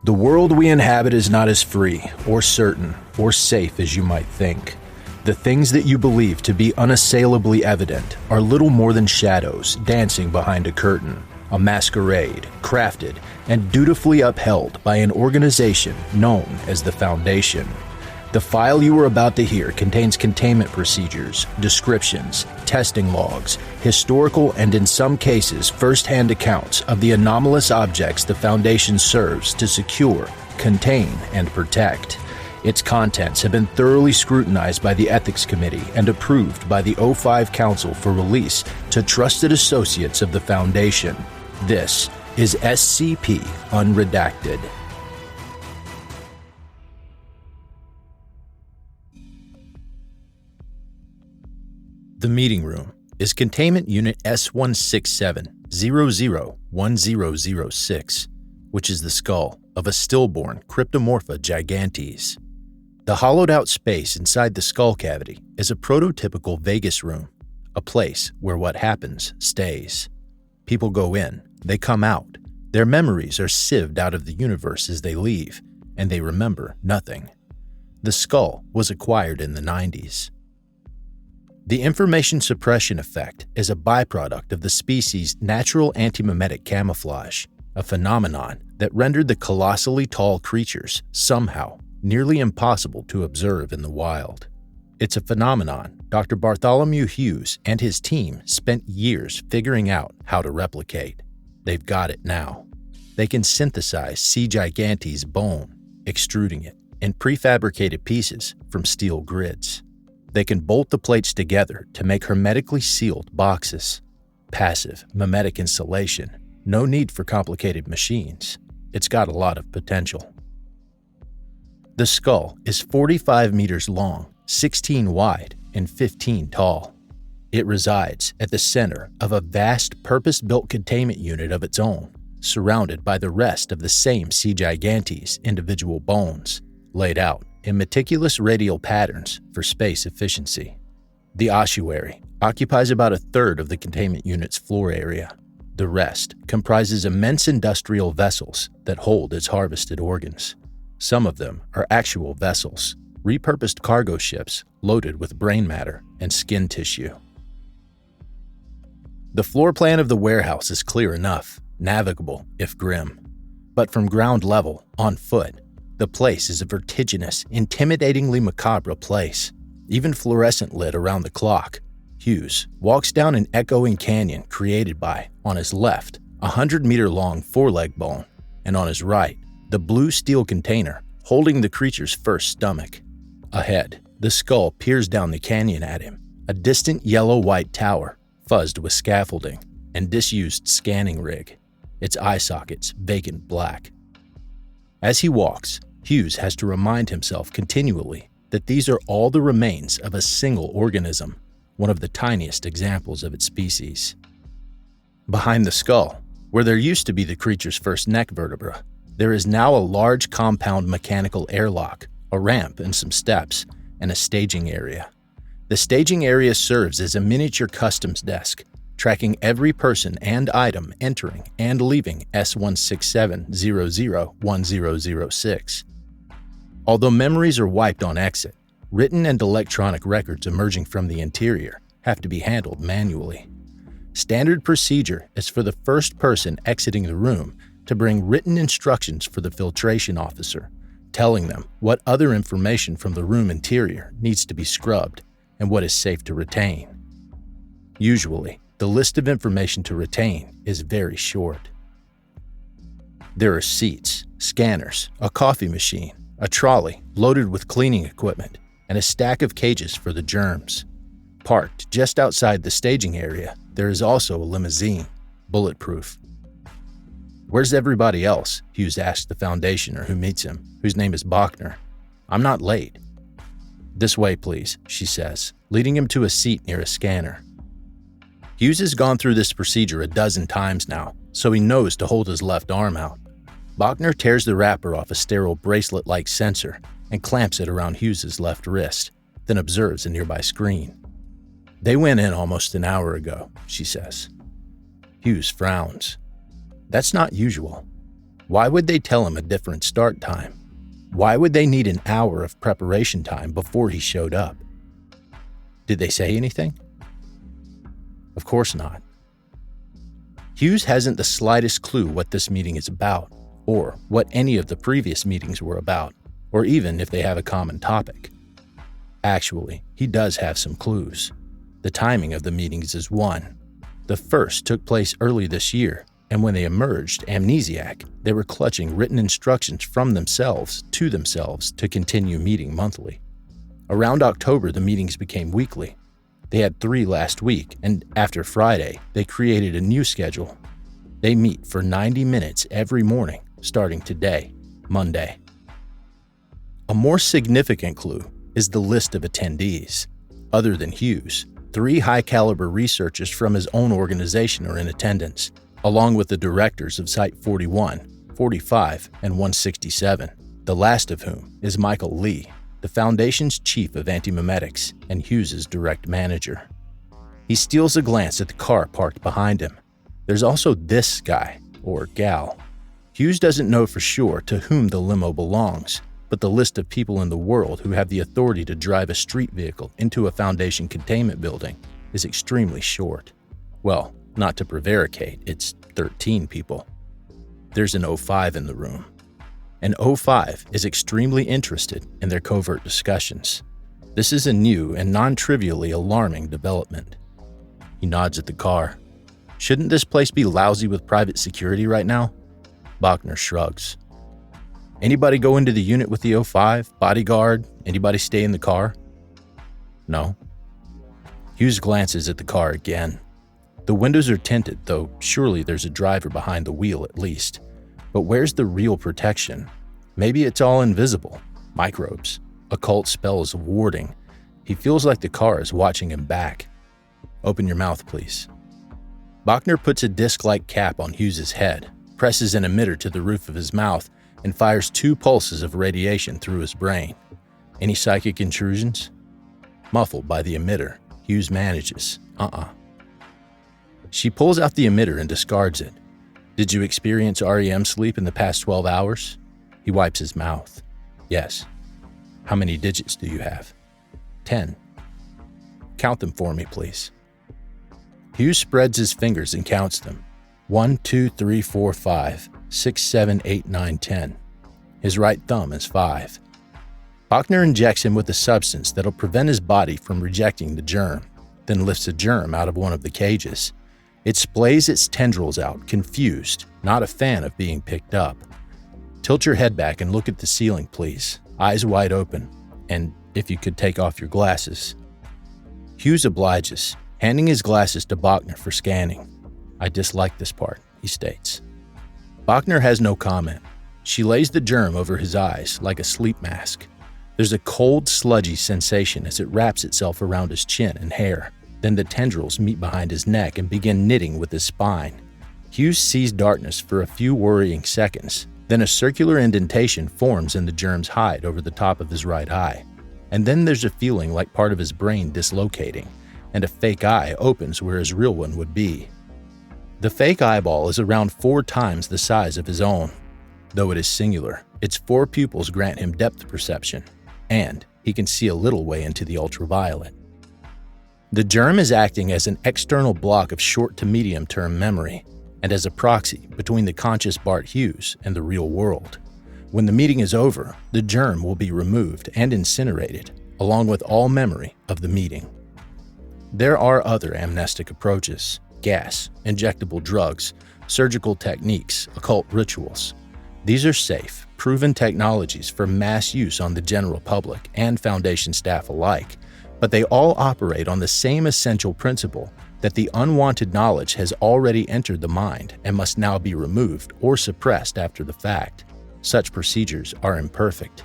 The world we inhabit is not as free, or certain, or safe as you might think. The things that you believe to be unassailably evident are little more than shadows dancing behind a curtain, a masquerade crafted and dutifully upheld by an organization known as the Foundation. The file you are about to hear contains containment procedures, descriptions, testing logs, historical and in some cases first-hand accounts of the anomalous objects the Foundation serves to secure, contain, and protect. Its contents have been thoroughly scrutinized by the Ethics Committee and approved by the O5 Council for release to trusted associates of the Foundation. This is SCP Unredacted. The meeting room is Containment Unit S167-001006, which is the skull of a stillborn Cryptomorpha gigantes. The hollowed-out space inside the skull cavity is a prototypical Vegas room, a place where what happens stays. People go in, they come out, their memories are sieved out of the universe as they leave, and they remember nothing. The skull was acquired in the 90s. The information suppression effect is a byproduct of the species' natural antimimetic camouflage, a phenomenon that rendered the colossally tall creatures somehow nearly impossible to observe in the wild. It's a phenomenon Dr. Bartholomew Hughes and his team spent years figuring out how to replicate. They've got it now. They can synthesize C. gigantes bone, extruding it in prefabricated pieces from steel grids. They can bolt the plates together to make hermetically sealed boxes. Passive, mimetic installation. No need for complicated machines. It's got a lot of potential. The skull is 45 meters long, 16 wide, and 15 tall. It resides at the center of a vast purpose-built containment unit of its own, surrounded by the rest of the same C. gigantes individual bones, laid out in meticulous radial patterns for space efficiency. The ossuary occupies about a third of the containment unit's floor area. The rest comprises immense industrial vessels that hold its harvested organs. Some of them are actual vessels, repurposed cargo ships loaded with brain matter and skin tissue. The floor plan of the warehouse is clear enough, navigable if grim. But from ground level, on foot, the place is a vertiginous, intimidatingly macabre place, even fluorescent lit around the clock. Hughes walks down an echoing canyon created by, on his left, a 100-meter-long foreleg bone, and on his right, the blue steel container holding the creature's first stomach. Ahead, the skull peers down the canyon at him, a distant yellow-white tower, fuzzed with scaffolding, and disused scanning rig, its eye sockets vacant black. As he walks, Hughes has to remind himself continually that these are all the remains of a single organism, one of the tiniest examples of its species. Behind the skull, where there used to be the creature's first neck vertebra, there is now a large compound mechanical airlock, a ramp and some steps, and a staging area. The staging area serves as a miniature customs desk, tracking every person and item entering and leaving S167-001006. Although memories are wiped on exit, written and electronic records emerging from the interior have to be handled manually. Standard procedure is for the first person exiting the room to bring written instructions for the filtration officer, telling them what other information from the room interior needs to be scrubbed and what is safe to retain. Usually, the list of information to retain is very short. There are seats, scanners, a coffee machine, a trolley loaded with cleaning equipment, and a stack of cages for the germs. Parked just outside the staging area, there is also a limousine, bulletproof. "Where's everybody else?" Hughes asks the Foundationer who meets him, whose name is Bachner. "I'm not late." "This way, please," she says, leading him to a seat near a scanner. Hughes has gone through this procedure a dozen times now, so he knows to hold his left arm out. Bachner tears the wrapper off a sterile bracelet-like sensor and clamps it around Hughes's left wrist, then observes a nearby screen. "They went in almost an hour ago," she says. Hughes frowns. That's not usual. Why would they tell him a different start time? Why would they need an hour of preparation time before he showed up? Did they say anything? Of course not. Hughes hasn't the slightest clue what this meeting is about, or what any of the previous meetings were about, or even if they have a common topic. Actually, he does have some clues. The timing of the meetings is one. The first took place early this year, and when they emerged amnesiac, they were clutching written instructions from themselves to continue meeting monthly. Around October, the meetings became weekly. They had 3 last week, and after Friday, they created a new schedule. They meet for 90 minutes every morning, starting today, Monday. A more significant clue is the list of attendees. Other than Hughes, 3 high-caliber researchers from his own organization are in attendance, along with the directors of Site 41, 45, and 167, the last of whom is Michael Lee, the Foundation's chief of antimemetics and Hughes's direct manager. He steals a glance at the car parked behind him. There's also this guy, or gal. Hughes doesn't know for sure to whom the limo belongs, but the list of people in the world who have the authority to drive a street vehicle into a Foundation containment building is extremely short. Well, not to prevaricate, it's 13 people. There's an 05 in the room. An 05 is extremely interested in their covert discussions. This is a new and non-trivially alarming development. He nods at the car. Shouldn't this place be lousy with private security right now? Bachner shrugs. Anybody go into the unit with the 05? Bodyguard? Anybody stay in the car? No. Hughes glances at the car again. The windows are tinted, though surely there's a driver behind the wheel at least. But where's the real protection? Maybe it's all invisible. Microbes. Occult spells of warding. He feels like the car is watching him back. Open your mouth, please. Bachner puts a disc-like cap on Hughes's head, presses an emitter to the roof of his mouth, and fires 2 pulses of radiation through his brain. Any psychic intrusions? Muffled by the emitter, Hughes manages. She pulls out the emitter and discards it. Did you experience REM sleep in the past 12 hours? He wipes his mouth. Yes. How many digits do you have? 10. Count them for me, please. Hughes spreads his fingers and counts them. 1, 2, 3, 4, 5, 6, 7, 8, 9, 10. His right thumb is 5. Bachner injects him with a substance that'll prevent his body from rejecting the germ, then lifts a germ out of one of the cages. It splays its tendrils out, confused, not a fan of being picked up. Tilt your head back and look at the ceiling, please, eyes wide open, and if you could take off your glasses. Hughes obliges, handing his glasses to Bachner for scanning. I dislike this part, he states. Bachner has no comment. She lays the germ over his eyes like a sleep mask. There's a cold, sludgy sensation as it wraps itself around his chin and hair. Then the tendrils meet behind his neck and begin knitting with his spine. Hughes sees darkness for a few worrying seconds. Then a circular indentation forms in the germ's hide over the top of his right eye. And then there's a feeling like part of his brain dislocating, and a fake eye opens where his real one would be. The fake eyeball is around 4 times the size of his own. Though it is singular, its 4 pupils grant him depth perception, and he can see a little way into the ultraviolet. The germ is acting as an external block of short to medium-term memory, and as a proxy between the conscious Bart Hughes and the real world. When the meeting is over, the germ will be removed and incinerated, along with all memory of the meeting. There are other amnestic approaches: gas, injectable drugs, surgical techniques, occult rituals. These are safe, proven technologies for mass use on the general public and Foundation staff alike, but they all operate on the same essential principle that the unwanted knowledge has already entered the mind and must now be removed or suppressed after the fact. Such procedures are imperfect.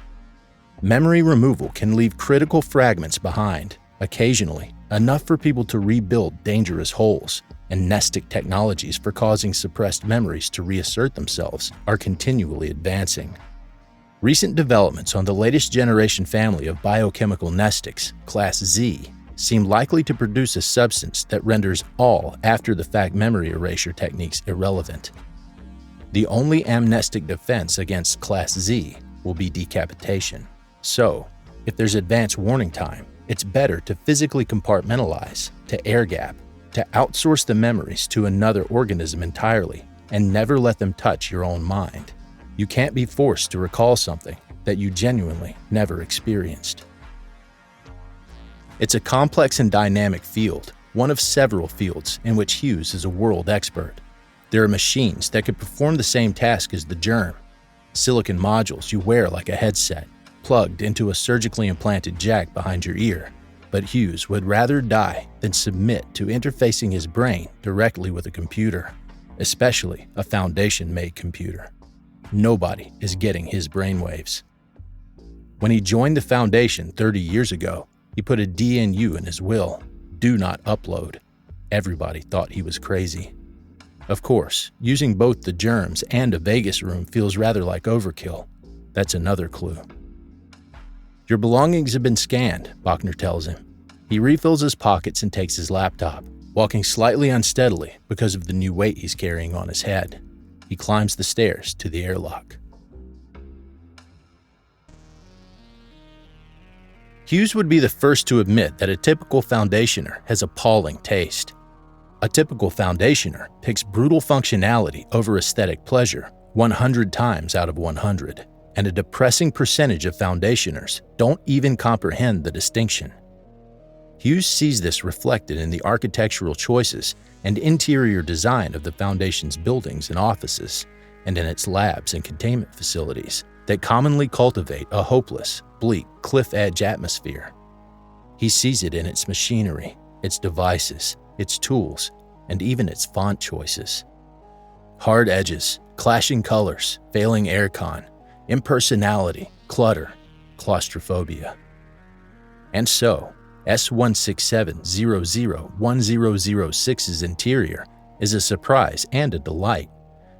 Memory removal can leave critical fragments behind, occasionally enough for people to rebuild dangerous holes, and Amnestic technologies for causing suppressed memories to reassert themselves are continually advancing. Recent developments on the latest generation family of biochemical Amnestics, Class Z, seem likely to produce a substance that renders all after-the-fact memory erasure techniques irrelevant. The only amnestic defense against Class Z will be decapitation. So, if there's advance warning time, it's better to physically compartmentalize, to air gap, to outsource the memories to another organism entirely, and never let them touch your own mind. You can't be forced to recall something that you genuinely never experienced. It's a complex and dynamic field, one of several fields in which Hughes is a world expert. There are machines that could perform the same task as the germ, silicon modules you wear like a headset, plugged into a surgically implanted jack behind your ear. But Hughes would rather die than submit to interfacing his brain directly with a computer, especially a Foundation-made computer. Nobody is getting his brainwaves. When he joined the Foundation 30 years ago, he put a DNU in his will, do not upload. Everybody thought he was crazy. Of course, using both the germs and a Vegas room feels rather like overkill. That's another clue. Your belongings have been scanned, Bachner tells him. He refills his pockets and takes his laptop, walking slightly unsteadily because of the new weight he's carrying on his head. He climbs the stairs to the airlock. Hughes would be the first to admit that a typical Foundationer has appalling taste. A typical Foundationer picks brutal functionality over aesthetic pleasure 100 times out of 100, and a depressing percentage of Foundationers don't even comprehend the distinction. Hughes sees this reflected in the architectural choices and interior design of the Foundation's buildings and offices, and in its labs and containment facilities that commonly cultivate a hopeless, bleak, cliff-edge atmosphere. He sees it in its machinery, its devices, its tools, and even its font choices. Hard edges, clashing colors, failing aircon, impersonality, clutter, claustrophobia. And so, S167001006's interior is a surprise and a delight.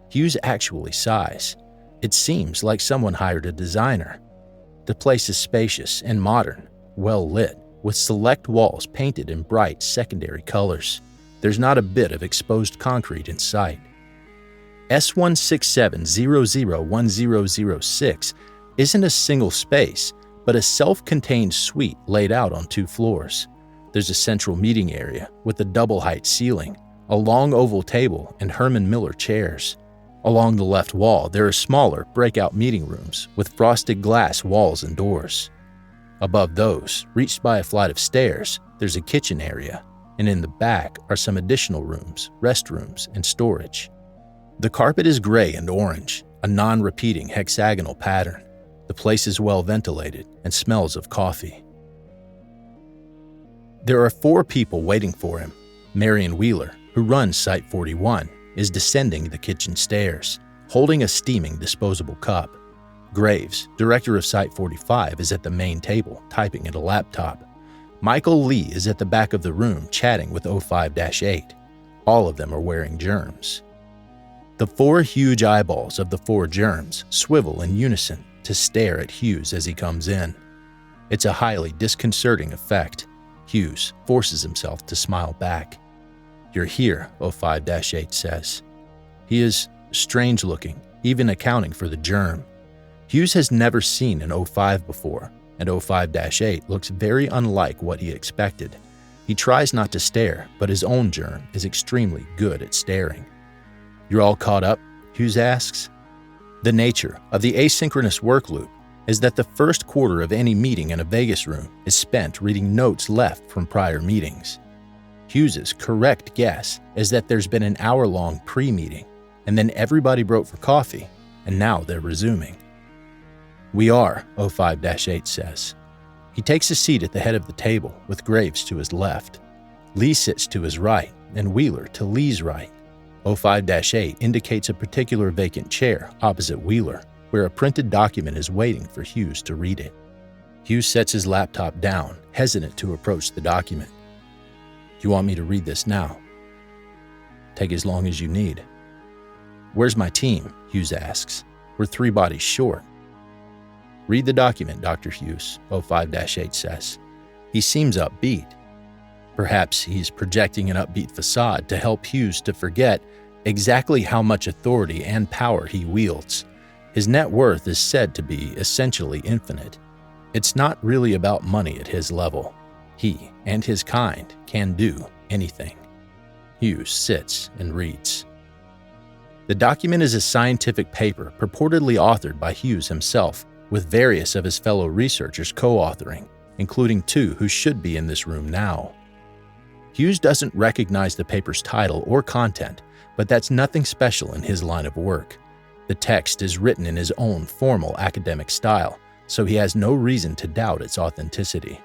Hughes actually sighs. It seems like someone hired a designer. The place is spacious and modern, well lit, with select walls painted in bright secondary colors. There's not a bit of exposed concrete in sight. S167001006 isn't a single space, but a self-contained suite laid out on 2 floors. There's a central meeting area with a double-height ceiling, a long oval table, and Herman Miller chairs. Along the left wall, there are smaller breakout meeting rooms with frosted glass walls and doors. Above those, reached by a flight of stairs, there's a kitchen area, and in the back are some additional rooms, restrooms, and storage. The carpet is gray and orange, a non-repeating hexagonal pattern. The place is well ventilated and smells of coffee. There are 4 people waiting for him. Marion Wheeler, who runs Site 41, is descending the kitchen stairs, holding a steaming disposable cup. Graves, director of Site 45, is at the main table, typing at a laptop. Michael Lee is at the back of the room chatting with 05-8. All of them are wearing germs. The 4 huge eyeballs of the 4 germs swivel in unison to stare at Hughes as he comes in. It's a highly disconcerting effect. Hughes forces himself to smile back. "You're here," 05-8 says. He is strange-looking, even accounting for the germ. Hughes has never seen an 05 before, and 05-8 looks very unlike what he expected. He tries not to stare, but his own germ is extremely good at staring. "You're all caught up?" Hughes asks. The nature of the asynchronous work loop is that the first quarter of any meeting in a Vegas room is spent reading notes left from prior meetings. Hughes's correct guess is that there's been an hour-long pre-meeting, and then everybody broke for coffee, and now they're resuming. "We are," 05-8 says. He takes a seat at the head of the table with Graves to his left. Lee sits to his right, and Wheeler to Lee's right. 05-8 indicates a particular vacant chair opposite Wheeler, where a printed document is waiting for Hughes to read it. Hughes sets his laptop down, hesitant to approach the document. "You want me to read this now?" "Take as long as you need." "Where's my team?" Hughes asks. "We're 3 bodies short." "Read the document, Dr. Hughes," 05-8 says. He seems upbeat. Perhaps he's projecting an upbeat facade to help Hughes to forget exactly how much authority and power he wields. His net worth is said to be essentially infinite. It's not really about money at his level. He and his kind can do anything. Hughes sits and reads. The document is a scientific paper purportedly authored by Hughes himself, with various of his fellow researchers co-authoring, including 2 who should be in this room now. Hughes doesn't recognize the paper's title or content, but that's nothing special in his line of work. The text is written in his own formal academic style, so he has no reason to doubt its authenticity.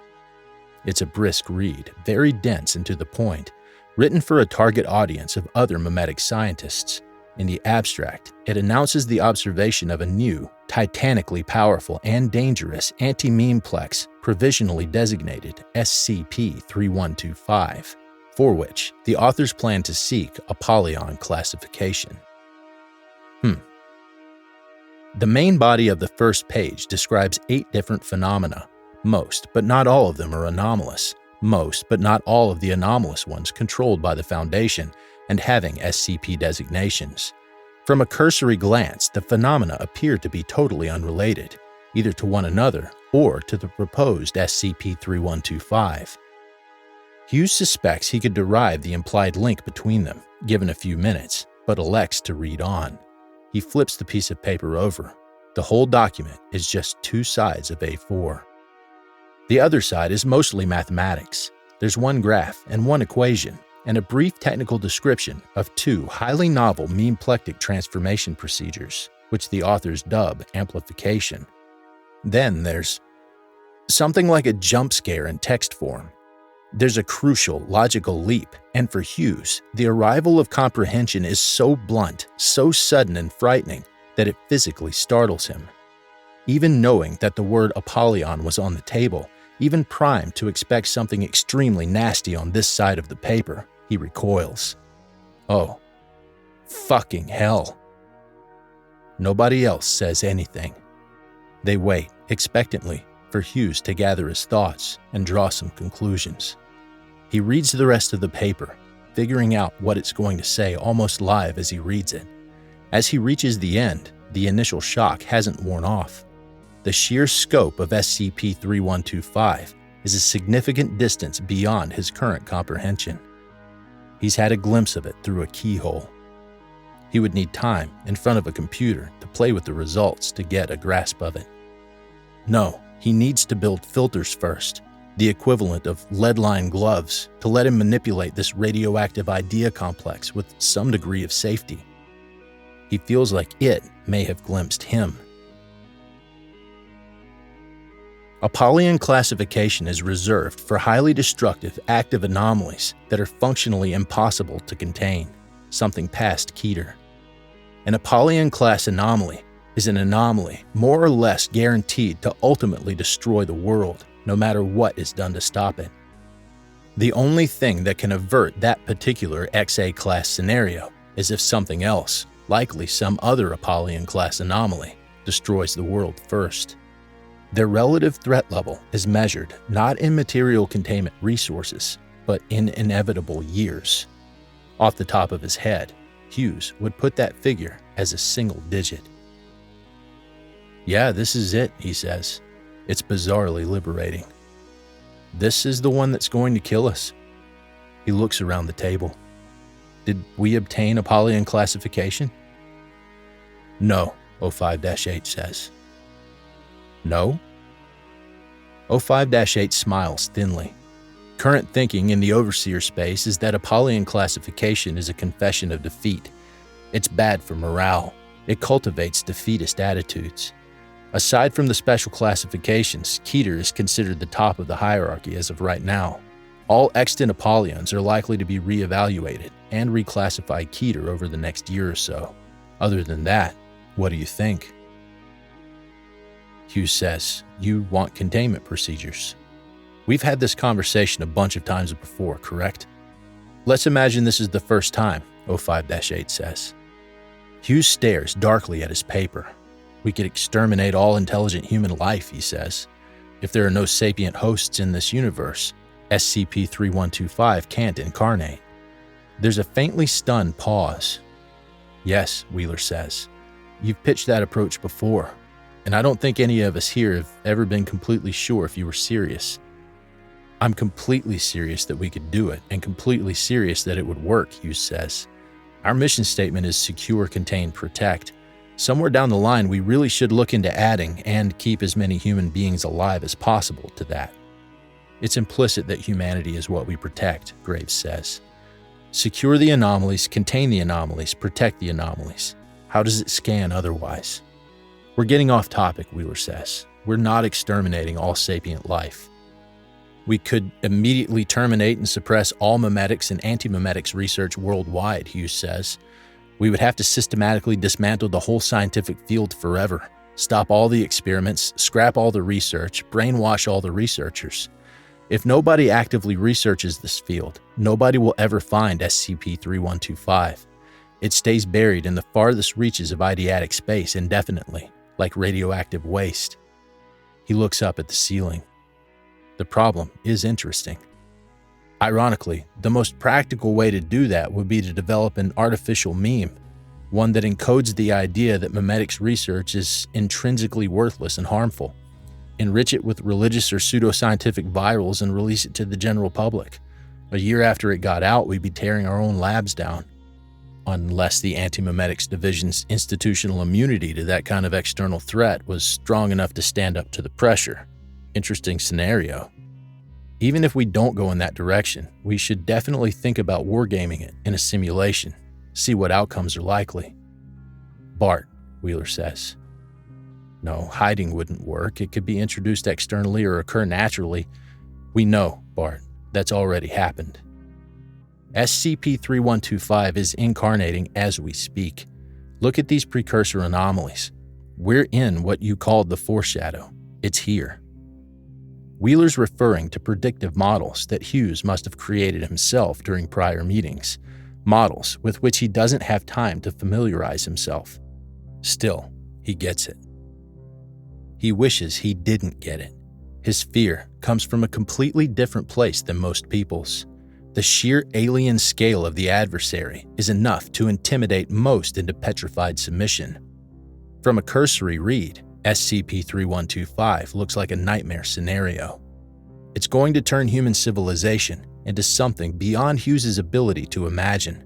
It's a brisk read, very dense and to the point, written for a target audience of other mimetic scientists. In the abstract, it announces the observation of a new, titanically powerful and dangerous anti-memeplex provisionally designated SCP-3125, for which the authors plan to seek Apollyon classification. The main body of the first page describes 8 different phenomena. Most, but not all of them, are anomalous. Most, but not all of the anomalous ones controlled by the Foundation and having SCP designations. From a cursory glance, the phenomena appear to be totally unrelated, either to one another or to the proposed SCP-3125. Hughes suspects he could derive the implied link between them, given a few minutes, but elects to read on. He flips the piece of paper over. The whole document is just 2 sides of A4. The other side is mostly mathematics. There's 1 graph and 1 equation, and a brief technical description of 2 highly novel memeplectic transformation procedures, which the authors dub amplification. Then there's something like a jump scare in text form. There's a crucial logical leap, and for Hughes, the arrival of comprehension is so blunt, so sudden and frightening that it physically startles him. Even knowing that the word Apollyon was on the table, even primed to expect something extremely nasty on this side of the paper, he recoils. Oh, fucking hell. Nobody else says anything. They wait, expectantly, for Hughes to gather his thoughts and draw some conclusions. He reads the rest of the paper, figuring out what it's going to say almost live as he reads it. As he reaches the end, the initial shock hasn't worn off. The sheer scope of SCP-3125 is a significant distance beyond his current comprehension. He's had a glimpse of it through a keyhole. He would need time in front of a computer to play with the results to get a grasp of it. No, he needs to build filters first, the equivalent of lead-lined gloves, to let him manipulate this radioactive idea complex with some degree of safety. He feels like it may have glimpsed him. Apollyon classification is reserved for highly destructive active anomalies that are functionally impossible to contain, something past Keter. An Apollyon class anomaly is an anomaly more or less guaranteed to ultimately destroy the world, no matter what is done to stop it. The only thing that can avert that particular XA class scenario is if something else, likely some other Apollyon class anomaly, destroys the world first. Their relative threat level is measured not in material containment resources, but in inevitable years. Off the top of his head, Hughes would put that figure as a single digit. Yeah, this is it, he says. It's bizarrely liberating. This is the one that's going to kill us. He looks around the table. Did we obtain Apollyon classification? No, 05-8 says. No? 05-8 smiles thinly. Current thinking in the Overseer space is that Apollyon classification is a confession of defeat. It's bad for morale. It cultivates defeatist attitudes. Aside from the special classifications, Keter is considered the top of the hierarchy as of right now. All extant Apollons are likely to be reevaluated and reclassify Keter over the next year or so. Other than that, what do you think? Hughes says, you want containment procedures. We've had this conversation a bunch of times before, correct? Let's imagine this is the first time, 05-8 says. Hughes stares darkly at his paper. We could exterminate all intelligent human life, he says. If there are no sapient hosts in this universe, SCP-3125 can't incarnate. There's a faintly stunned pause. Yes, Wheeler says. You've pitched that approach before, and I don't think any of us here have ever been completely sure if you were serious. I'm completely serious that we could do it, and completely serious that it would work, Hughes says. Our mission statement is secure, contain, protect. Somewhere down the line, we really should look into adding and keep as many human beings alive as possible to that. It's implicit that humanity is what we protect, Graves says. Secure the anomalies, contain the anomalies, protect the anomalies. How does it scan otherwise? We're getting off topic, Wheeler says. We're not exterminating all sapient life. We could immediately terminate and suppress all memetics and anti-memetics research worldwide, Hughes says. We would have to systematically dismantle the whole scientific field forever, stop all the experiments, scrap all the research, brainwash all the researchers. If nobody actively researches this field, nobody will ever find SCP-3125. It stays buried in the farthest reaches of ideatic space indefinitely, like radioactive waste. He looks up at the ceiling. The problem is interesting. Ironically, the most practical way to do that would be to develop an artificial meme, one that encodes the idea that memetics research is intrinsically worthless and harmful. Enrich it with religious or pseudoscientific virals and release it to the general public. A year after it got out, we'd be tearing our own labs down. Unless the Anti-Memetics Division's institutional immunity to that kind of external threat was strong enough to stand up to the pressure. Interesting scenario. Even if we don't go in that direction, we should definitely think about wargaming it in a simulation, see what outcomes are likely. Bart, Wheeler says. No, hiding wouldn't work. It could be introduced externally or occur naturally. We know, Bart, that's already happened. SCP-3125 is incarnating as we speak. Look at these precursor anomalies. We're in what you called the foreshadow. It's here. Wheeler's referring to predictive models that Hughes must have created himself during prior meetings, models with which he doesn't have time to familiarize himself. Still, he gets it. He wishes he didn't get it. His fear comes from a completely different place than most people's. The sheer alien scale of the adversary is enough to intimidate most into petrified submission. From a cursory read, SCP-3125 looks like a nightmare scenario. It's going to turn human civilization into something beyond Hughes's ability to imagine.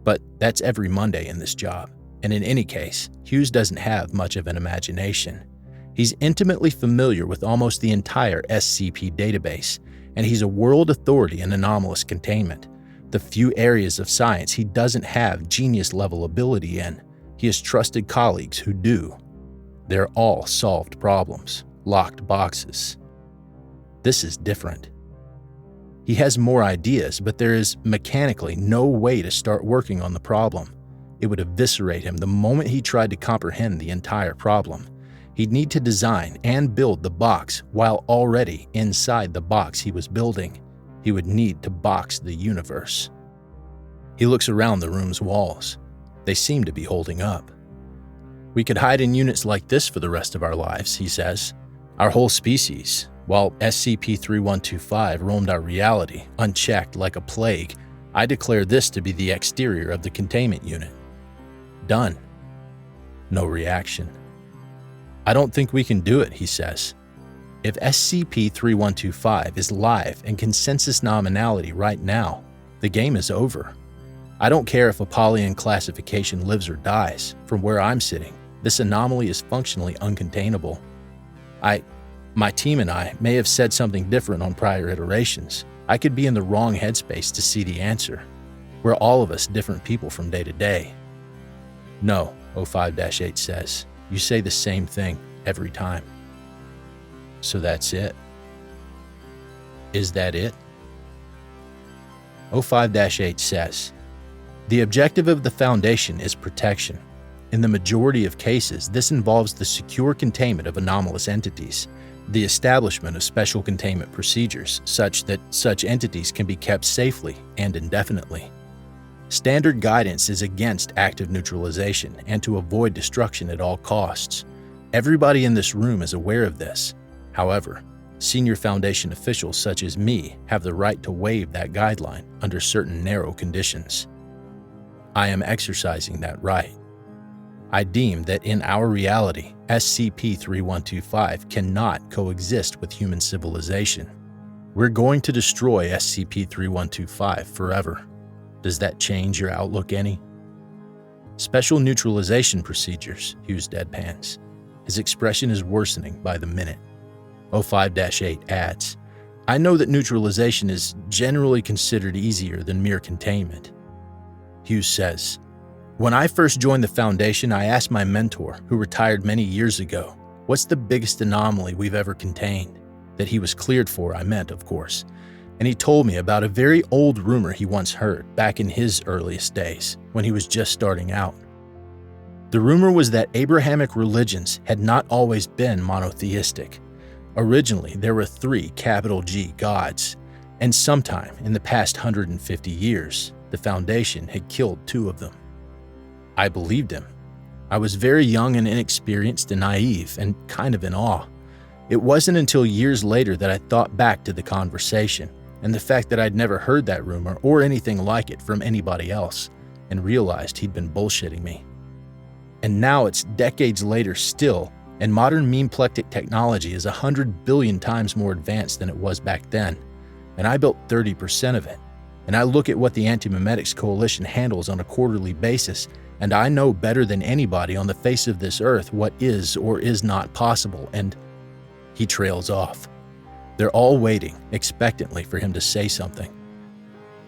But that's every Monday in this job, and in any case, Hughes doesn't have much of an imagination. He's intimately familiar with almost the entire SCP database, and he's a world authority in anomalous containment. The few areas of science he doesn't have genius-level ability in, he has trusted colleagues who do. They're all solved problems, locked boxes. This is different. He has more ideas, but there is mechanically no way to start working on the problem. It would eviscerate him the moment he tried to comprehend the entire problem. He'd need to design and build the box while already inside the box he was building. He would need to box the universe. He looks around the room's walls. They seem to be holding up. We could hide in units like this for the rest of our lives, he says. Our whole species, while SCP-3125 roamed our reality, unchecked like a plague, I declare this to be the exterior of the containment unit. Done. No reaction. I don't think we can do it, he says. If SCP-3125 is live in consensus nominality right now, the game is over. I don't care if Apollyon classification lives or dies. From where I'm sitting, this anomaly is functionally uncontainable. My team and I may have said something different on prior iterations. I could be in the wrong headspace to see the answer. We're all of us different people from day to day. No, 05-8 says. You say the same thing every time. So that's it. Is that it? 05-8 says, the objective of the Foundation is protection. In the majority of cases, this involves the secure containment of anomalous entities, the establishment of special containment procedures such that such entities can be kept safely and indefinitely. Standard guidance is against active neutralization and to avoid destruction at all costs. Everybody in this room is aware of this. However, senior Foundation officials such as me have the right to waive that guideline under certain narrow conditions. I am exercising that right. I deem that in our reality, SCP-3125 cannot coexist with human civilization. We're going to destroy SCP-3125 forever. Does that change your outlook any? Special neutralization procedures, Hughes deadpans. His expression is worsening by the minute. 05-8 adds, I know that neutralization is generally considered easier than mere containment. Hughes says, when I first joined the Foundation, I asked my mentor, who retired many years ago, what's the biggest anomaly we've ever contained? That he was cleared for, I meant, of course. And he told me about a very old rumor he once heard back in his earliest days, when he was just starting out. The rumor was that Abrahamic religions had not always been monotheistic. Originally, there were 3 capital G gods, and sometime in the past 150 years, the Foundation had killed 2 of them. I believed him. I was very young and inexperienced and naive and kind of in awe. It wasn't until years later that I thought back to the conversation and the fact that I'd never heard that rumor or anything like it from anybody else and realized he'd been bullshitting me. And now it's decades later still, and modern memeplectic technology is 100 billion times more advanced than it was back then, and I built 30% of it. And I look at what the Anti-Memetics Coalition handles on a quarterly basis, and I know better than anybody on the face of this earth what is or is not possible, and he trails off. They're all waiting, expectantly, for him to say something.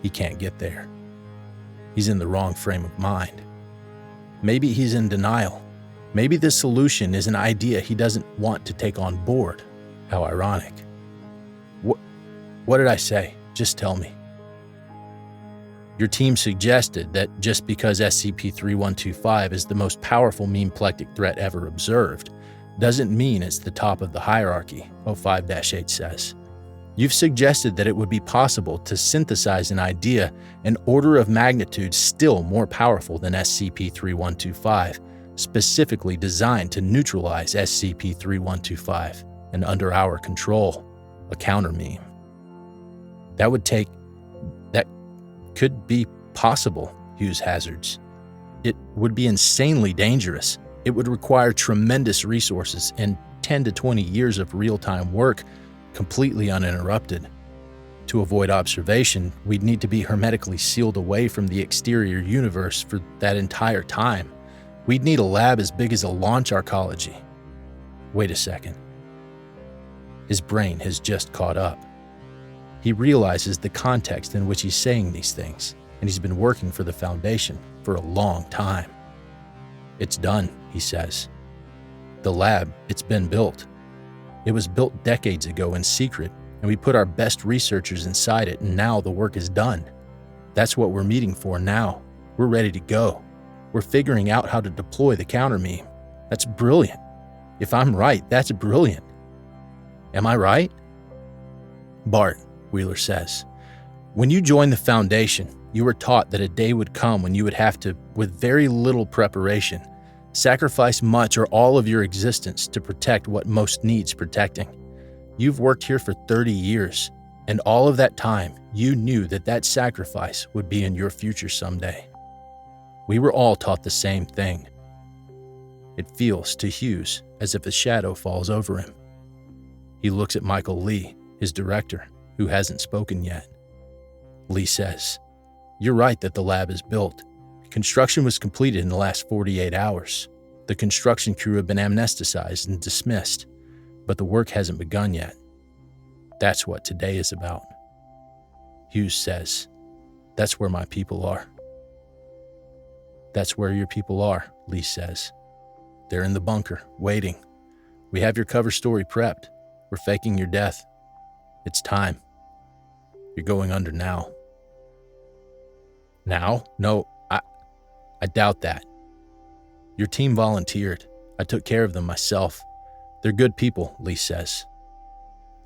He can't get there. He's in the wrong frame of mind. Maybe he's in denial. Maybe the solution is an idea he doesn't want to take on board. How ironic. What did I say? Just tell me. Your team suggested that just because SCP-3125 is the most powerful memeplectic threat ever observed, doesn't mean it's the top of the hierarchy, 05-8 says. You've suggested that it would be possible to synthesize an idea an order of magnitude still more powerful than SCP-3125, specifically designed to neutralize SCP-3125 and under our control, a counter meme. That could be possible, Hughes hazards. It would be insanely dangerous. It would require tremendous resources and 10 to 20 years of real-time work, completely uninterrupted. To avoid observation, we'd need to be hermetically sealed away from the exterior universe for that entire time. We'd need a lab as big as a launch arcology. Wait a second. His brain has just caught up. He realizes the context in which he's saying these things, and he's been working for the Foundation for a long time. It's done, he says. The lab, it's been built. It was built decades ago in secret, and we put our best researchers inside it, and now the work is done. That's what we're meeting for now. We're ready to go. We're figuring out how to deploy the counter meme. That's brilliant. If I'm right, that's brilliant. Am I right? Bart, Wheeler says, when you joined the Foundation, you were taught that a day would come when you would have to, with very little preparation, sacrifice much or all of your existence to protect what most needs protecting. You've worked here for 30 years, and all of that time, you knew that that sacrifice would be in your future someday. We were all taught the same thing. It feels to Hughes as if a shadow falls over him. He looks at Michael Lee, his director, who hasn't spoken yet. Lee says, "You're right that the lab is built. Construction was completed in the last 48 hours. The construction crew have been amnesticized and dismissed, but the work hasn't begun yet. That's what today is about." Hughes says, "That's where my people are." "That's where your people are," Lee says. "They're in the bunker, waiting. We have your cover story prepped. We're faking your death. It's time. You're going under now." Now? No, I doubt that. Your team volunteered. I took care of them myself. They're good people, Lee says.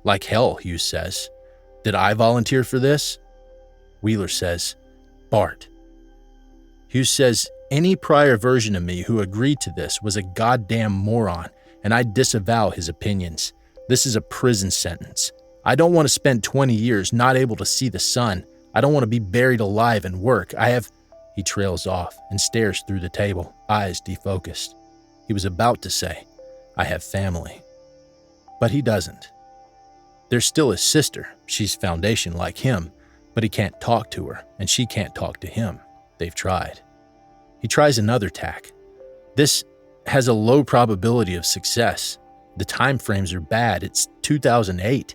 Like hell, Hughes says. Did I volunteer for this? Wheeler says, Bart. Hughes says, any prior version of me who agreed to this was a goddamn moron, and I disavow his opinions. This is a prison sentence. I don't want to spend 20 years not able to see the sun. I don't want to be buried alive and work. He trails off and stares through the table, eyes defocused. He was about to say, "I have family." But he doesn't. There's still his sister. She's Foundation like him, but he can't talk to her, and she can't talk to him. They've tried. He tries another tack. This has a low probability of success. The time frames are bad. It's 2008.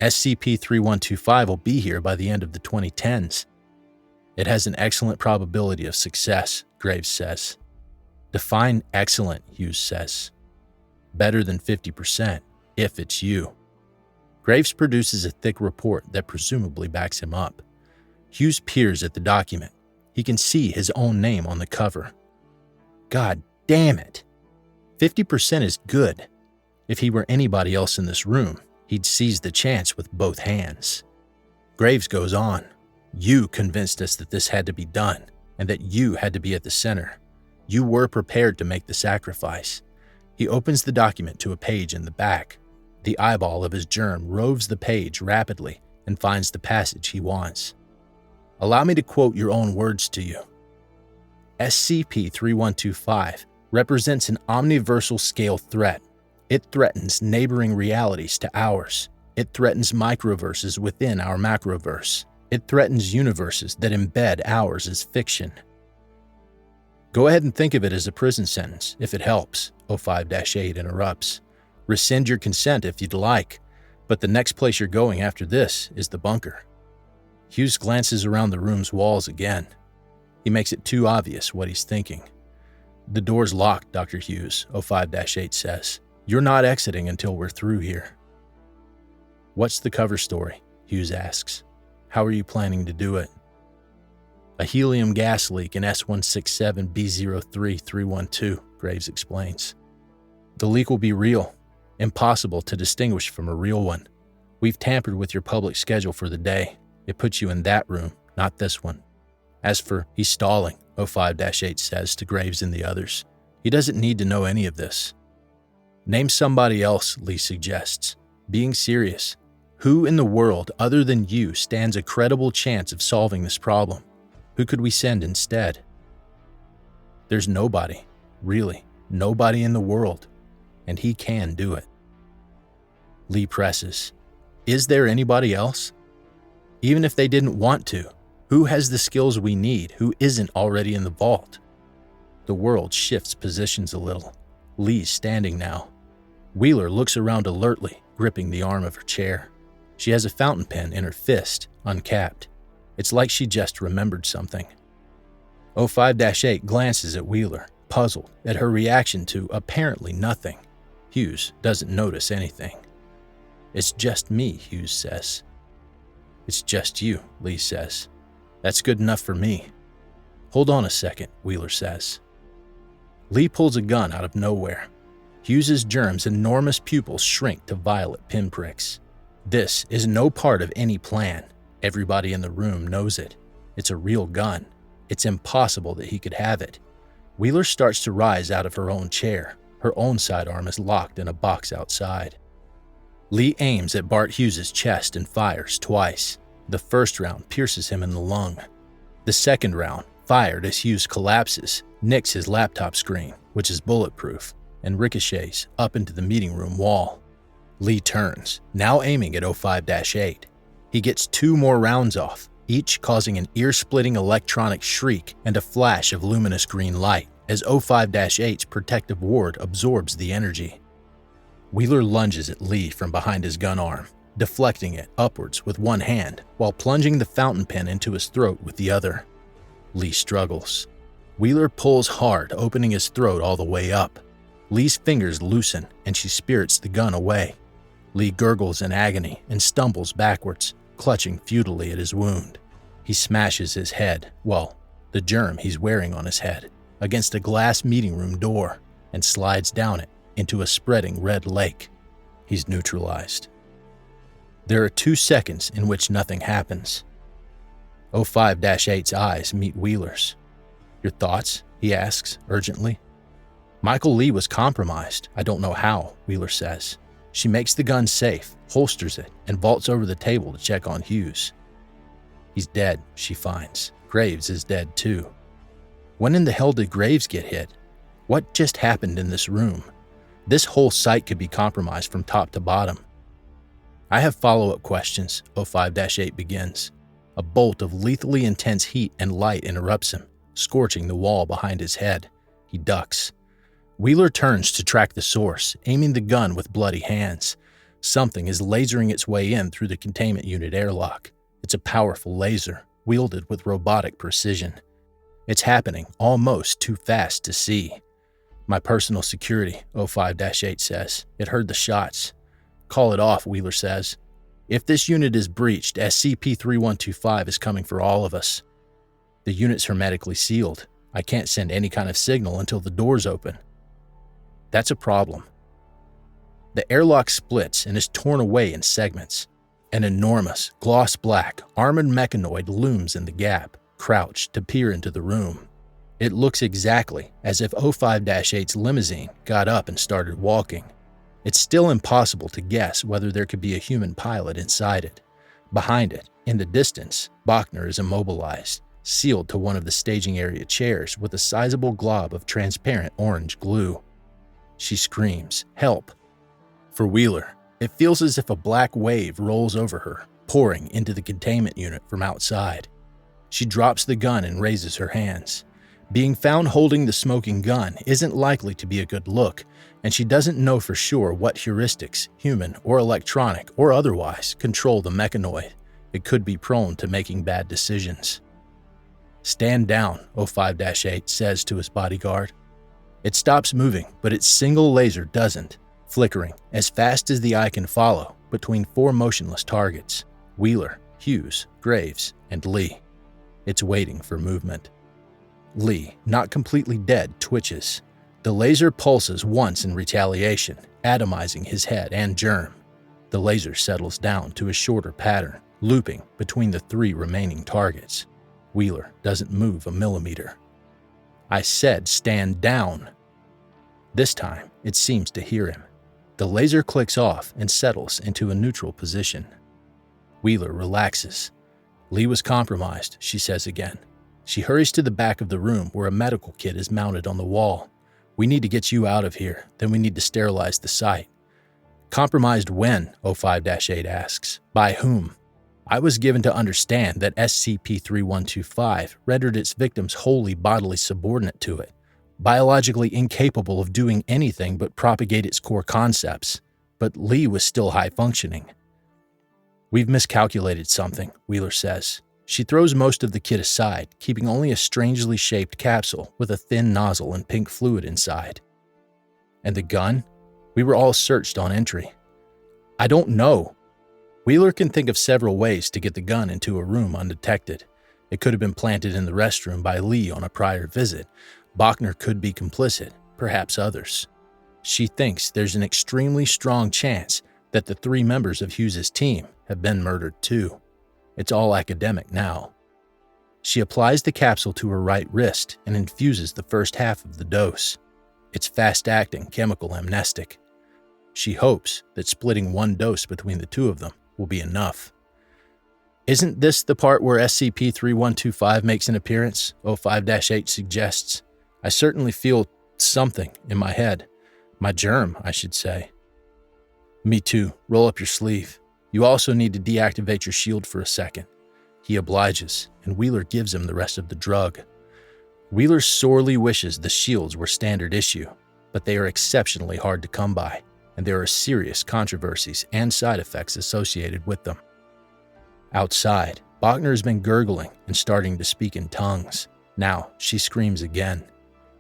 SCP-3125 will be here by the end of the 2010s. It has an excellent probability of success, Graves says. Define excellent, Hughes says. Better than 50%, if it's you. Graves produces a thick report that presumably backs him up. Hughes peers at the document. He can see his own name on the cover. God damn it. 50% is good. If he were anybody else in this room, he'd seize the chance with both hands. Graves goes on. You convinced us that this had to be done, and that you had to be at the center. You were prepared to make the sacrifice. He opens the document to a page in the back. The eyeball of his germ roves the page rapidly and finds the passage he wants. Allow me to quote your own words to you. SCP-3125 represents an omniversal scale threat. It threatens neighboring realities to ours. It threatens microverses within our macroverse. It threatens universes that embed ours as fiction. Go ahead and think of it as a prison sentence, if it helps, 05-8 interrupts. Rescind your consent if you'd like, but the next place you're going after this is the bunker. Hughes glances around the room's walls again. He makes it too obvious what he's thinking. The door's locked, Dr. Hughes, 05-8 says. You're not exiting until we're through here. What's the cover story? Hughes asks. How are you planning to do it? A helium gas leak in S167B03312, Graves explains. The leak will be real, impossible to distinguish from a real one. We've tampered with your public schedule for the day. It puts you in that room, not this one. As for, he's stalling, 05-8 says to Graves and the others. He doesn't need to know any of this. Name somebody else, Lee suggests. Being serious. Who in the world other than you stands a credible chance of solving this problem? Who could we send instead? There's nobody, really, nobody in the world, and he can do it. Lee presses. Is there anybody else? Even if they didn't want to, who has the skills we need who isn't already in the vault? The world shifts positions a little. Lee's standing now. Wheeler looks around alertly, gripping the arm of her chair. She has a fountain pen in her fist, uncapped. It's like she just remembered something. 05-8 glances at Wheeler, puzzled at her reaction to apparently nothing. Hughes doesn't notice anything. It's just me, Hughes says. It's just you, Lee says. That's good enough for me. Hold on a second, Wheeler says. Lee pulls a gun out of nowhere. Hughes's germ's enormous pupils shrink to violet pinpricks. This is no part of any plan. Everybody in the room knows it. It's a real gun. It's impossible that he could have it. Wheeler starts to rise out of her own chair. Her own sidearm is locked in a box outside. Lee aims at Bart Hughes's chest and fires twice. The first round pierces him in the lung. The second round, fired as Hughes collapses, nicks his laptop screen, which is bulletproof, and ricochets up into the meeting room wall. Lee turns, now aiming at 05-8. He gets 2 more rounds off, each causing an ear-splitting electronic shriek and a flash of luminous green light as 05-8's protective ward absorbs the energy. Wheeler lunges at Lee from behind his gun arm, deflecting it upwards with one hand while plunging the fountain pen into his throat with the other. Lee struggles. Wheeler pulls hard, opening his throat all the way up. Lee's fingers loosen and she spirits the gun away. Lee gurgles in agony and stumbles backwards, clutching futilely at his wound. He smashes his head, the germ he's wearing on his head, against a glass meeting room door and slides down it into a spreading red lake. He's neutralized. There are 2 seconds in which nothing happens. 05-8's eyes meet Wheeler's. Your thoughts? He asks urgently. Michael Lee was compromised. I don't know how, Wheeler says. She makes the gun safe, holsters it, and vaults over the table to check on Hughes. He's dead, she finds. Graves is dead too. When in the hell did Graves get hit? What just happened in this room? This whole site could be compromised from top to bottom. I have follow-up questions, 05-8 begins. A bolt of lethally intense heat and light interrupts him, scorching the wall behind his head. He ducks. Wheeler turns to track the source, aiming the gun with bloody hands. Something is lasering its way in through the containment unit airlock. It's a powerful laser, wielded with robotic precision. It's happening almost too fast to see. My personal security, 05-8 says. It heard the shots. Call it off, Wheeler says. If this unit is breached, SCP-3125 is coming for all of us. The unit's hermetically sealed. I can't send any kind of signal until the doors open. That's a problem. The airlock splits and is torn away in segments. An enormous, gloss-black, armored mechanoid looms in the gap, crouched to peer into the room. It looks exactly as if 05-8's limousine got up and started walking. It's still impossible to guess whether there could be a human pilot inside it. Behind it, in the distance, Bachner is immobilized, sealed to one of the staging area chairs with a sizable glob of transparent orange glue. She screams, "Help!" For Wheeler, it feels as if a black wave rolls over her, pouring into the containment unit from outside. She drops the gun and raises her hands. Being found holding the smoking gun isn't likely to be a good look, and she doesn't know for sure what heuristics, human or electronic or otherwise, control the mechanoid. It could be prone to making bad decisions. "Stand down," 05-8 says to his bodyguard. It stops moving, but its single laser doesn't, flickering as fast as the eye can follow between four motionless targets: Wheeler, Hughes, Graves, and Lee. It's waiting for movement. Lee, not completely dead, twitches. The laser pulses once in retaliation, atomizing his head and germ. The laser settles down to a shorter pattern, looping between the three remaining targets. Wheeler doesn't move a millimeter. I said stand down. This time, it seems to hear him. The laser clicks off and settles into a neutral position. Wheeler relaxes. Lee was compromised, she says again. She hurries to the back of the room where a medical kit is mounted on the wall. "We need to get you out of here, then we need to sterilize the site." "Compromised when?" 05-8 asks. "By whom?" "I was given to understand that SCP-3125 rendered its victims wholly bodily subordinate to it, biologically incapable of doing anything but propagate its core concepts. But Lee was still high-functioning." "We've miscalculated something," Wheeler says. She throws most of the kit aside, keeping only a strangely shaped capsule with a thin nozzle and pink fluid inside. "And the gun? We were all searched on entry." "I don't know." Wheeler can think of several ways to get the gun into a room undetected. It could have been planted in the restroom by Lee on a prior visit. Bachner could be complicit, perhaps others. She thinks there's an extremely strong chance that the three members of Hughes's team have been murdered too. It's all academic now. She applies the capsule to her right wrist and infuses the first half of the dose. It's fast-acting chemical amnestic. She hopes that splitting one dose between the two of them will be enough. "Isn't this the part where SCP-3125 makes an appearance?" 05-8 suggests. "I certainly feel something in my head. My germ, I should say." "Me too. Roll up your sleeve. You also need to deactivate your shield for a second." He obliges, and Wheeler gives him the rest of the drug. Wheeler sorely wishes the shields were standard issue, but they are exceptionally hard to come by, and there are serious controversies and side effects associated with them. Outside, Bachner has been gurgling and starting to speak in tongues. Now she screams again.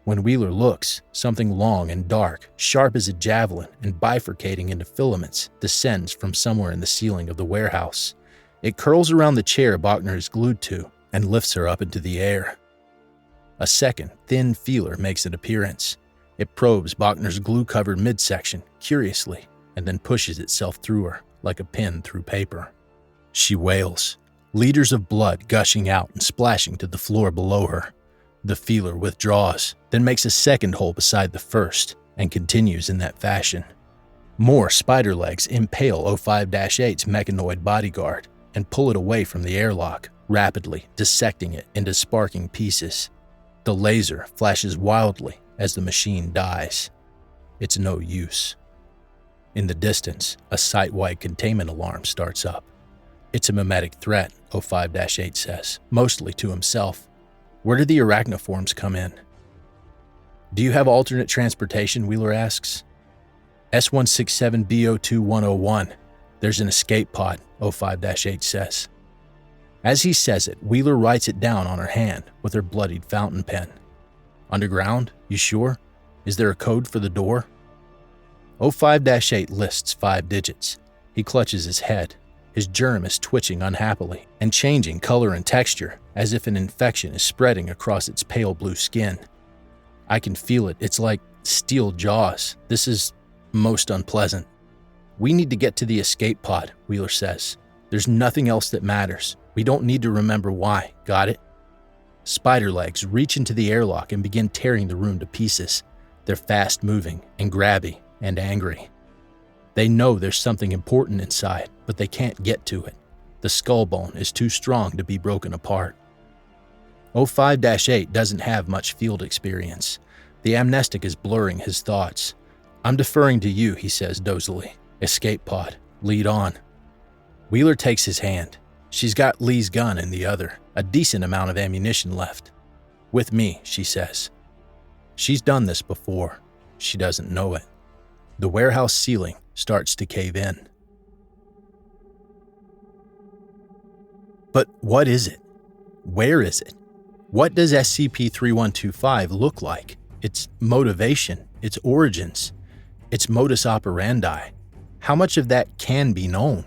When Wheeler looks, something long and dark, sharp as a javelin and bifurcating into filaments, descends from somewhere in the ceiling of the warehouse. It curls around the chair Bachner is glued to and lifts her up into the air. A second, thin feeler makes an appearance. It probes Bachner's glue-covered midsection curiously and then pushes itself through her like a pin through paper. She wails, liters of blood gushing out and splashing to the floor below her. The feeler withdraws, then makes a second hole beside the first, and continues in that fashion. More spider legs impale 05-8's mechanoid bodyguard and pull it away from the airlock, rapidly dissecting it into sparking pieces. The laser flashes wildly as the machine dies. It's no use. In the distance, a site-wide containment alarm starts up. It's a mimetic threat, 05-8 says, mostly to himself. Where do the arachnoforms come in? Do you have alternate transportation? Wheeler asks. S167BO2101. There's an escape pod, 05-8 says. As he says it, Wheeler writes it down on her hand with her bloodied fountain pen. Underground? You sure? Is there a code for the door? 05-8 lists 5 digits. He clutches his head. His germ is twitching unhappily and changing color and texture as if an infection is spreading across its pale blue skin. I can feel it. It's like steel jaws. This is most unpleasant. We need to get to the escape pod, Wheeler says. There's nothing else that matters. We don't need to remember why. Got it? Spider legs reach into the airlock and begin tearing the room to pieces. They're fast-moving and grabby and angry. They know there's something important inside, but they can't get to it. The skull bone is too strong to be broken apart. 05-8 doesn't have much field experience. The amnestic is blurring his thoughts. I'm deferring to you, he says dozily. Escape pod. Lead on. Wheeler takes his hand. She's got Lee's gun in the other, a decent amount of ammunition left. With me, she says. She's done this before. She doesn't know it. The warehouse ceiling starts to cave in. But what is it? Where is it? What does SCP-3125 look like? Its motivation, its origins, its modus operandi. How much of that can be known?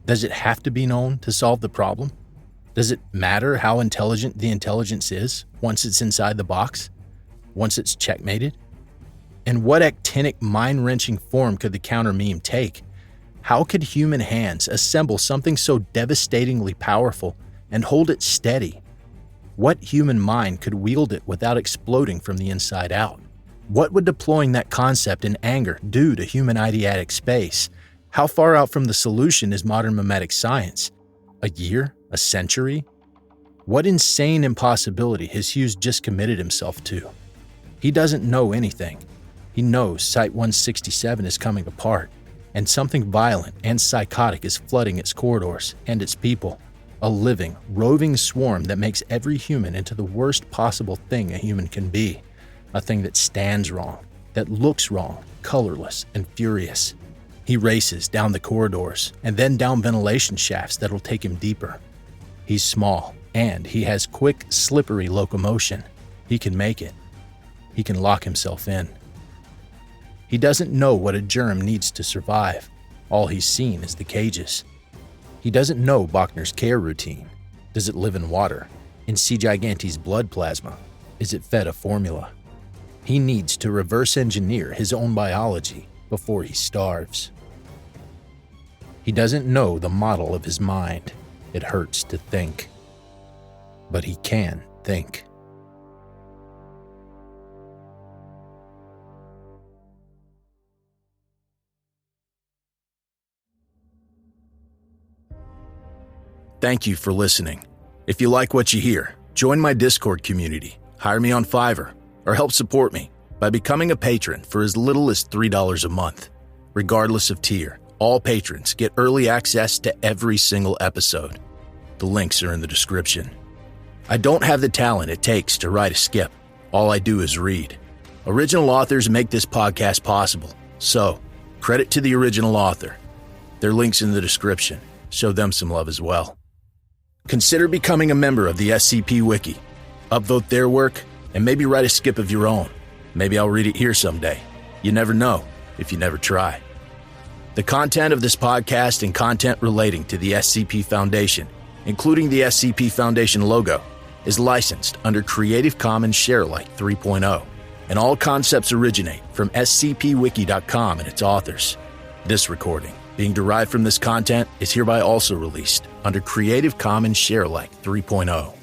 Does it have to be known to solve the problem? Does it matter how intelligent the intelligence is once it's inside the box? Once it's checkmated? And what actinic, mind-wrenching form could the counter-meme take? How could human hands assemble something so devastatingly powerful and hold it steady? What human mind could wield it without exploding from the inside out? What would deploying that concept in anger do to human ideatic space? How far out from the solution is modern mimetic science? A year? A century? What insane impossibility has Hughes just committed himself to? He doesn't know anything. He knows Site-167 is coming apart, and something violent and psychotic is flooding its corridors and its people. A living, roving swarm that makes every human into the worst possible thing a human can be. A thing that stands wrong, that looks wrong, colorless and furious. He races down the corridors and then down ventilation shafts that'll take him deeper. He's small, and he has quick, slippery locomotion. He can make it. He can lock himself in. He doesn't know what a germ needs to survive. All he's seen is the cages. He doesn't know Bachner's care routine. Does it live in water? In C. gigante's blood plasma? Is it fed a formula? He needs to reverse engineer his own biology before he starves. He doesn't know the model of his mind. It hurts to think. But he can think. Thank you for listening. If you like what you hear, join my Discord community, hire me on Fiverr, or help support me by becoming a patron for as little as $3 a month. Regardless of tier, all patrons get early access to every single episode. The links are in the description. I don't have the talent it takes to write a skip. All I do is read. Original authors make this podcast possible, so credit to the original author. Their links in the description. Show them some love as well. Consider becoming a member of the SCP Wiki. Upvote their work, and maybe write a skip of your own. Maybe I'll read it here someday. You never know if you never try. The content of this podcast and content relating to the SCP Foundation, including the SCP Foundation logo, is licensed under Creative Commons Sharealike 3.0, and all concepts originate from scpwiki.com and its authors. This recording, being derived from this content, is hereby also released under Creative Commons Sharealike 3.0.